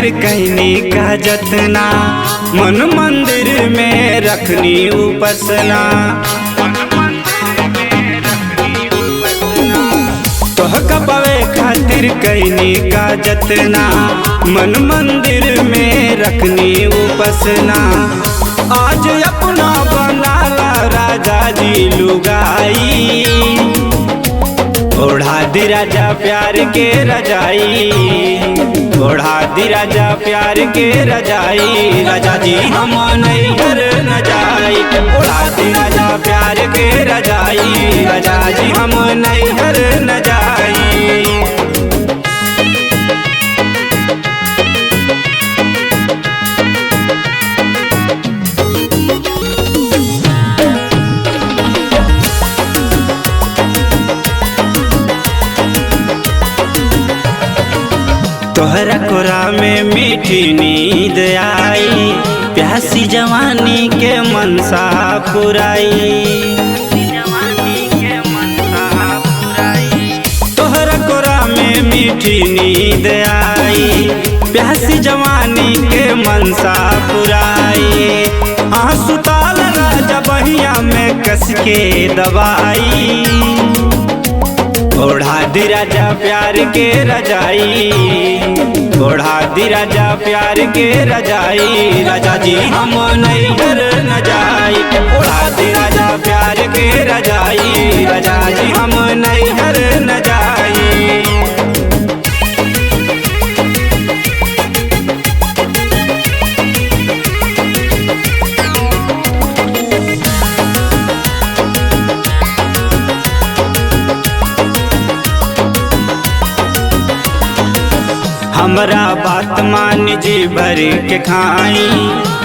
खातिर कहनी का जतना, मन मंदिर में रखनी उपासना। तोहका पावे खातिर कहनी का जतना, मन मंदिर में रखनी उपासना। आज अपना बनाला राजा जी लुगाई, ओढ़ा दी राजा प्यार के रजाई, ओढ़ा दी राजा प्यार के रजाई। राजा जी हम नैहर न जाई, ओढ़ा दी राजा प्यार के रजाई। राजा जी हम नैहर न जाई। तोहरा कोरा में मीठी नींद आई, प्यासी जवानी के मनसा पुराई। तोहरा कोरा में मीठी नींद आई, प्यासी जवानी के मनसा पुराई। आंसू ताल राजा बहिया में कस के दबाई, ओढ़ा दी राजा प्यार के रजाई, ओढ़ा दी राजा प्यार के रजाई। राजा जी हम नैहर न जाई, ओढ़ा दी राजा प्यार के रजाई। राजा जी हम नैहर न जाई। हमरा बात मान जी भर के खाई,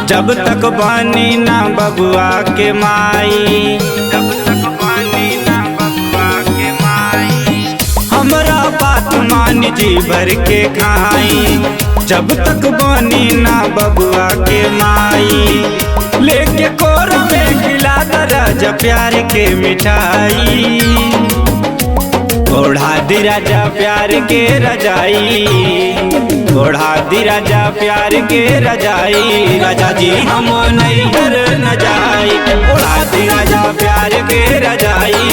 जब तक बानी ना बबुआ के माई, जब तक बानी ना बबुआ के माई। हमरा बात मान जी भर के खाई, जब तक बानी ना बबुआ के माई। लेके कोरा में खिला राजा प्यार के मिठाई, ओढ़ा दी राजा प्यार के रजाई, ओढ़ा दी राजा प्यार के रजाई। राजा जी हम नैहर न जाई, ओढ़ा दी राजा प्यार के रजाई।